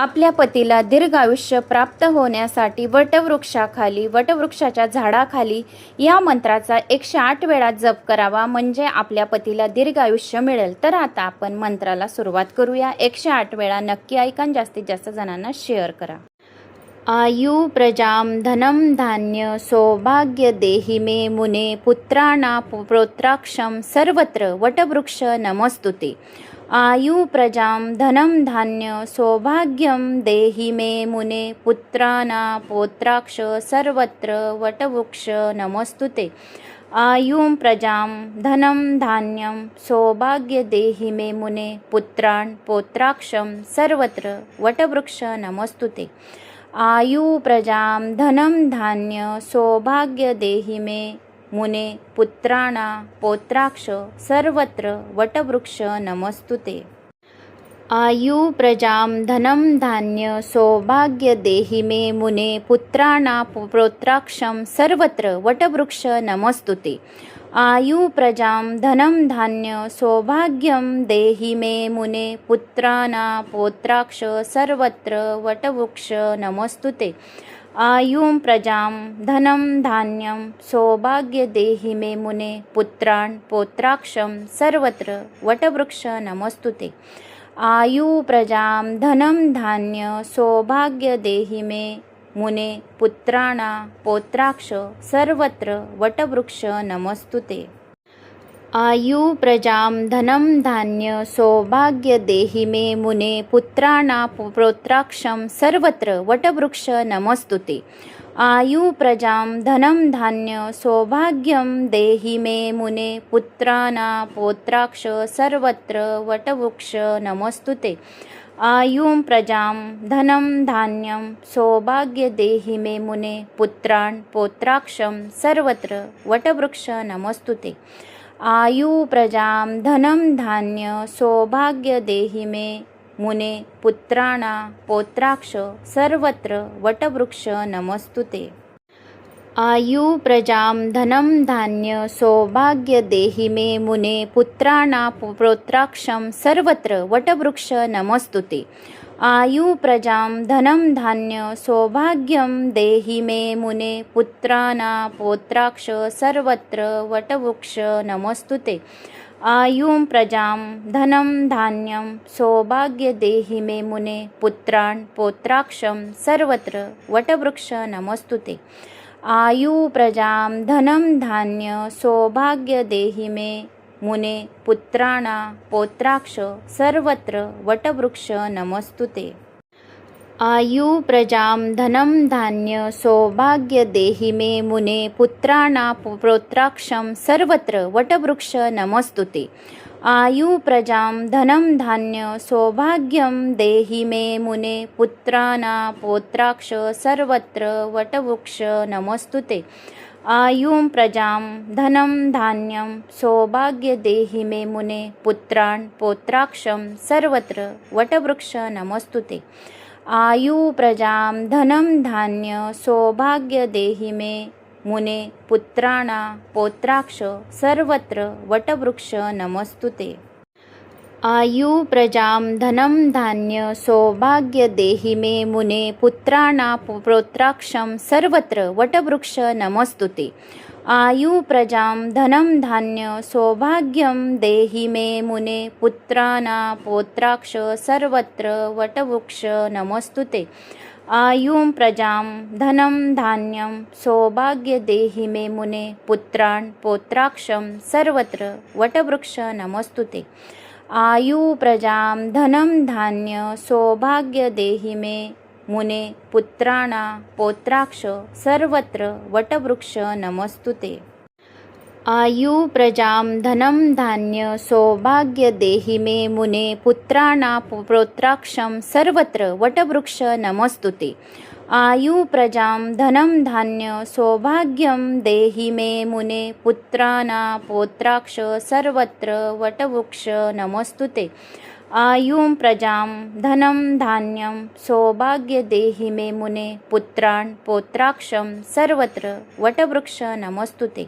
आपल्या पतीला दीर्घ आयुष्य प्राप्त होण्यासाठी वटवृक्षाखाली, वटवृक्षाच्या झाडाखाली या मंत्राचा 108 वेळा जप करावा, म्हणजे आपल्या पतीला दीर्घ आयुष्य मिळेल. तर आता आपण मंत्राला सुरुवात करूया. 108 वेळा नक्की ऐका, जास्तीत जास्त जणांना शेअर करा. आयु प्रजाम धनम धान्य सौभाग्य देहि मे मुने पुत्राणा प्रोत्राक्षम सर्वत्र वटवृक्ष नमस्तुते. आयु प्रजाम धनम धान्य सौभाग्यम देहि मे मुने पुत्राणा पौत्राक्ष सर्वत्र वटवृक्ष नमस्तुते. आयुं प्रजां धनं धान्यं सौभाग्य देहि मे मुने पुत्रान् पौत्राक्षं सर्वत्र वटवृक्ष नमस्तुते. आयु प्रजां धनं धान्य सौभाग्य देहि मे मुने पुत्राणा पौत्राक्ष सर्वत्र वटवृक्ष नमस्तुते. आयु प्रजां धनं धान्य सौभाग्य देहि मे मुने पुत्राणा पौत्राक्षं सर्वत्र वटवृक्ष नमस्तुते. आयु प्रजां धनं धान्य सौभाग्यं देहि मे मुने पुत्राणा पौत्राक्ष सर्वत्र वटवृक्ष नमस्तुते. आयुं प्रजां धनं धान्यं सौभाग्य देहि मे मुने पुत्रान् पौत्राक्षं सर्वत्र वटवृक्ष नमस्तुते. आयु प्रजां धनं धान्य सौभाग्य देहि मे मुने पुत्राणा पौत्राक्ष सर्वत्र वटवृक्ष नमस्तुते. आयु प्रजां धनं धान्य सौभाग्य देहि मे मुने पुत्राणा पौत्राक्षं सर्वत्र वटवृक्ष नमस्तुते. आयु प्रजां धनं धान्य सौभाग्यं देहि मे मुने पुत्राणा पौत्राक्ष सर्वत्र वटवृक्ष नमस्तुते. आयुं प्रजां धनं धान्यं सौभाग्य देहि मे मुने पुत्रान् पौत्राक्षं सर्वत्र वटवृक्ष नमस्तुते. आयु प्रजां धनं धान्य सौभाग्य देहि मे मुने पुत्राणा पौत्राक्ष सर्वत्र वटवृक्ष नमस्तुते. आयु प्रजां धनं धान्य सौभाग्य देहि मे मुने पुत्राणा पौत्राक्षं सर्वत्र वटवृक्ष नमस्तुते. आयु प्रजां धनं धान्य सौभाग्यं देहि मे मुने पुत्राणा पौत्राक्ष सर्वत्र वटवृक्ष नमस्तुते. आयुं प्रजां धनं धान्यं सौभाग्य देहि मे मुने पुत्रान् पौत्राक्षं सर्वत्र वटवृक्ष नमस्तुते. आयु प्रजां धनं धान्य सौभाग्य देहि मे मुने पुत्राणा पौत्राक्ष सर्वत्र वटवृक्ष नमस्तुते. आयु प्रजां धनं धान्य सौभाग्य देहि मे मुने पुत्राणा पौत्राक्षं सर्वत्र वटवृक्ष नमस्तुते. आयु प्रजां धनं धान्य सौभाग्यं देहि मे मुने पुत्राणा पौत्राक्ष सर्वत्र वटवृक्ष नमस्तुते. आयुं प्रजां धनं धान्यं सौभाग्य देहि मे मुने पुत्रान् पौत्राक्षं सर्वत्र वटवृक्ष नमस्तुते. आयु प्रजां धनं धान्य सौभाग्य देहि मे मुने पुत्राणा पौत्राक्ष सर्वत्र वटवृक्ष नमस्तुते. आयु प्रजां धनं धान्य सौभाग्य देहि मे मुने पुत्राणा पौत्राक्षं सर्वत्र वटवृक्ष नमस्तुते. आयु प्रजां धनं धान्य सौभाग्यं देहि मे मुने पुत्राणा पौत्राक्ष सर्वत्र वटवृक्ष नमस्तुते. आयुं प्रजां धनं धान्यं सौभाग्य देहि मे मुने पुत्रान् पौत्राक्षं सर्वत्र वटवृक्ष नमस्तुते. आयु प्रजां धनं धान्य सौभाग्य देहि मे मुने पुत्राणा पौत्राक्ष सर्वत्र वटवृक्ष नमस्तुते. आयु प्रजां धनं धान्य सौभाग्य देहि मे मुने पुत्राणा पौत्राक्षं सर्वत्र वटवृक्ष नमस्तुते. आयु प्रजां धनं धान्य सौभाग्यं देहि मे मुने पुत्राणा पौत्राक्ष सर्वत्र वटवृक्ष नमस्तुते. आयुं प्रजां धनं धान्यं सौभाग्य देहि मे मुने पुत्रान् पौत्राक्षं सर्वत्र वटवृक्ष नमस्तुते.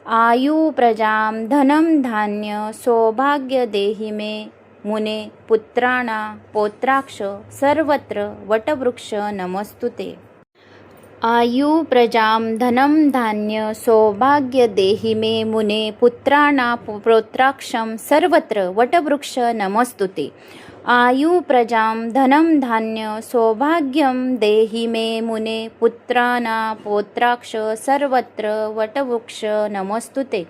आयु प्रजां धनं धान्य सौभाग्य देहि मे मुने पुत्राणा पौत्राक्ष सर्वत्र वटवृक्ष नमस्तुते। आयु प्रजां धनं धान्य सौभाग्य देहि मे मुने पुत्राणा पौत्राक्षं सर्वत्र वटवृक्ष नमस्तुते। आयु प्रजां धनं धान्य सौभाग्यं देहि मे मुने पुत्राणा पौत्राक्ष सर्वत्र वटवृक्ष नमस्तुते।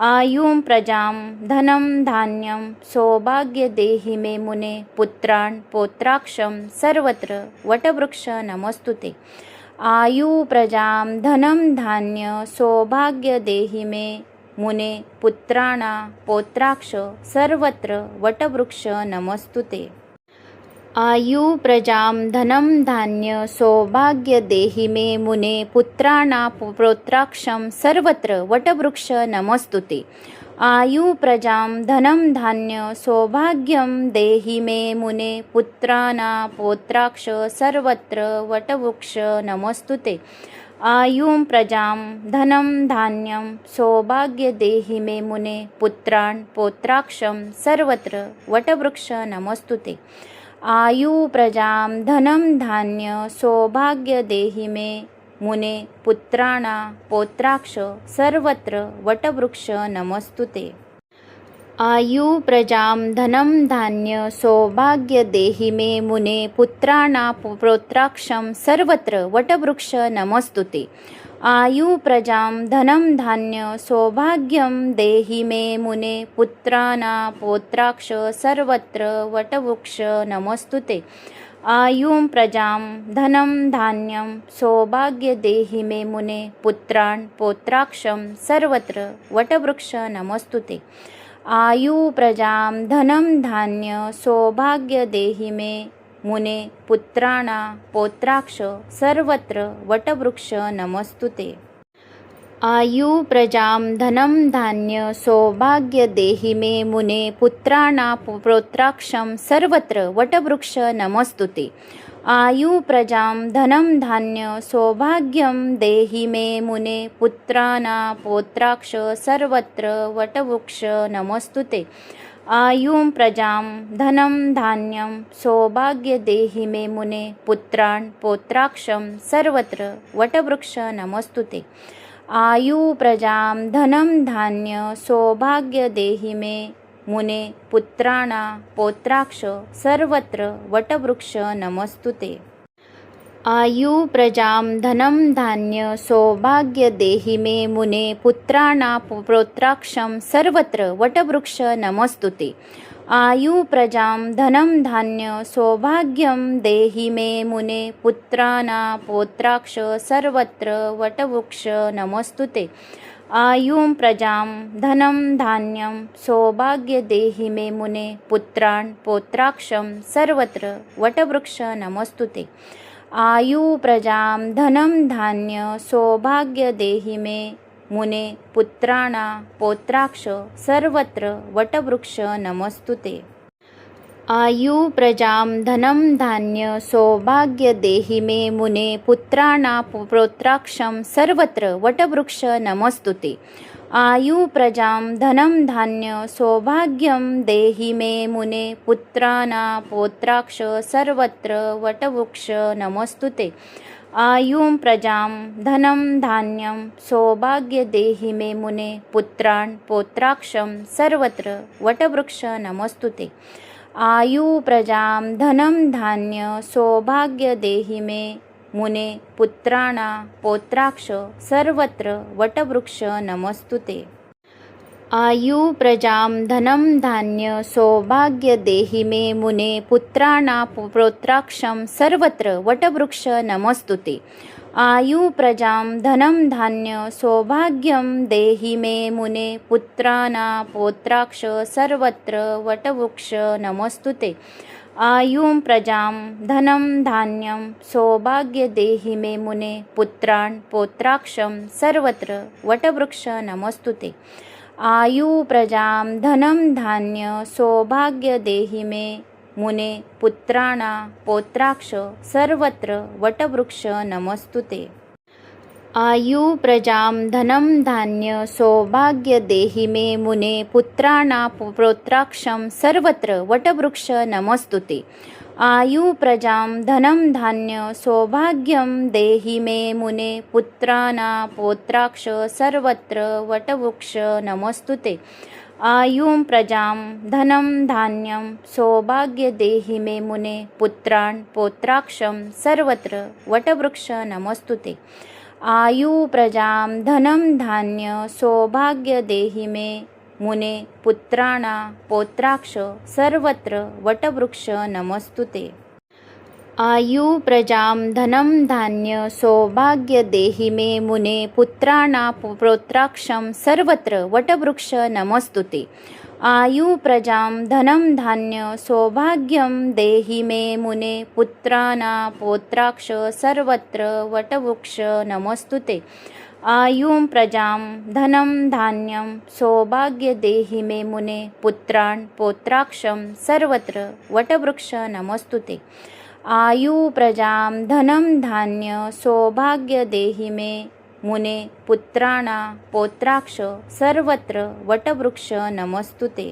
आयुं प्रजां धनं धान्यं सौभाग्य देहि मे मुने पुत्रान् पौत्राक्षं सर्वत्र वटवृक्ष नमस्तुते। आयु प्रजां धनं धान्य सौभाग्य देहि मे मुने पुत्राणा पौत्राक्ष सर्वत्र वटवृक्ष नमस्तुते। आयु प्रजां धनं धान्य सौभाग्य देहि मे मुने पुत्राणा पौत्राक्षं सर्वत्र वटवृक्ष नमस्तुते। आयु प्रजां धनं धान्य सौभाग्यं देहि मे मुने पुत्राणा पौत्राक्ष सर्वत्र वटवृक्ष नमस्तुते। आयुं प्रजां धनं धान्यं सौभाग्य देहि मे मुने पुत्रान् पौत्राक्षं सर्वत्र वटवृक्ष नमस्तुते। आयु प्रजां धनं धान्य सौभाग्य देहि मे मुने पुत्राणा पौत्राक्ष सर्वत्र वटवृक्ष नमस्तुते। आयु प्रजां धनं धान्य सौभाग्य देहि मे मुने पुत्राणा पौत्राक्षं सर्वत्र वटवृक्ष नमस्तुते। आयु प्रजां धनं धान्य सौभाग्यं देहि मे मुने पुत्राणा पौत्राक्ष सर्वत्र वटवृक्ष नमस्तुते। आयुं प्रजां धनं धान्यं सौभाग्य देहि मे मुने पुत्रान् पौत्राक्षं सर्वत्र वटवृक्ष नमस्तुते। आयु प्रजां धनं धान्य सौभाग्य देहि मे मुने पुत्राणा पौत्राक्ष सर्वत्र वटवृक्ष नमस्तुते। आयु प्रजां धनं धान्य सौभाग्य देहि मे मुने पुत्राणा पौत्राक्षं सर्वत्र वटवृक्ष नमस्तुते। आयु प्रजां धनं धान्य सौभाग्यं देहि मे मुने पुत्राणा पौत्राक्ष सर्वत्र वटवृक्ष नमस्तुते। आयुं प्रजां धनं धान्यं सौभाग्य देहि मे मुने पुत्रान् पौत्राक्षं सर्वत्र वटवृक्ष नमस्तुते। आयु प्रजां धनं धान्य सौभाग्य देहि मे मुने पुत्राणा पौत्राक्ष सर्वत्र वटवृक्ष नमस्तुते। आयु प्रजां धनं धान्य सौभाग्य देहि मे मुने पुत्राणा पौत्राक्षं सर्वत्र वटवृक्ष नमस्तुते। आयु प्रजां धनं धान्य सौभाग्यं देहि मे मुने पुत्राणा पौत्राक्ष सर्वत्र वटवृक्ष नमस्तुते। आयुं प्रजां धनं धान्यं सौभाग्य देहि मे मुने पुत्रान् पौत्राक्षं सर्वत्र वटवृक्ष नमस्तुते। आयु प्रजां धनं धान्य सौभाग्य देहि मे मुने पुत्राणा पौत्राक्ष सर्वत्र वटवृक्ष नमस्तुते। आयु प्रजां धनं धान्य सौभाग्य देहि मे मुने पुत्राणा पौत्राक्षं सर्वत्र वटवृक्ष नमस्तुते। आयु प्रजां धनं धान्य सौभाग्यं देहि मे मुने पुत्राणा पौत्राक्ष सर्वत्र वटवृक्ष नमस्तुते। आयुं प्रजां धनं धान्यं सौभाग्य देहि मे मुने पुत्रान् पौत्राक्षं सर्वत्र वटवृक्ष नमस्तुते। आयु प्रजां धनं धान्य सौभाग्य देहि मे मुने पुत्राणा पौत्राक्ष सर्वत्र वटवृक्ष नमस्तुते। आयु प्रजां धनं धान्य सौभाग्य देहि मे मुने पुत्राणा पौत्राक्षं सर्वत्र वटवृक्ष नमस्तुते। आयु प्रजां धनं धान्य सौभाग्यं देहि मे मुने पुत्राणा पौत्राक्ष सर्वत्र वटवृक्ष नमस्तुते। आयुं प्रजां धनं धान्यं सौभाग्य देहि मे मुने पुत्रान् पौत्राक्षं सर्वत्र वटवृक्ष नमस्तुते। आयु प्रजां धनं धान्य सौभाग्य देहि मे मुने पुत्राणा पौत्राक्ष सर्वत्र वटवृक्ष नमस्तुते। आयु प्रजां धनं धान्य सौभाग्य देहि मे मुने पुत्राणा पौत्राक्षं सर्वत्र वटवृक्ष नमस्तुते। आयु प्रजां धनं धान्य सौभाग्यं देहि मे मुने पुत्राणा पौत्राक्ष सर्वत्र वटवृक्ष नमस्तुते। आयुं प्रजां धनं धान्यं सौभाग्य देहि मे मुने पुत्रान् पौत्राक्षं सर्वत्र वटवृक्ष नमस्तुते। आयु प्रजां धनं धान्य सौभाग्य देहि मे मुने पुत्राणा पौत्राक्ष सर्वत्र वटवृक्ष नमस्तुते। आयु प्रजां धनं धान्य सौभाग्य देहि मे मुने पुत्राणा पौत्राक्षं सर्वत्र वटवृक्ष नमस्तुते। आयु प्रजां धनं धान्य सौभाग्यं देहि मे मुने पुत्राणा पौत्राक्ष सर्वत्र वटवृक्ष नमस्तुते। आयुं प्रजां धनं धान्यं सौभाग्य देहि मे मुने पुत्रान् पौत्राक्षं सर्वत्र वटवृक्ष नमस्तुते। आयु प्रजां धनं धान्य सौभाग्य देहि मे मुने पुत्राणा पौत्राक्ष सर्वत्र वटवृक्ष नमस्तुते।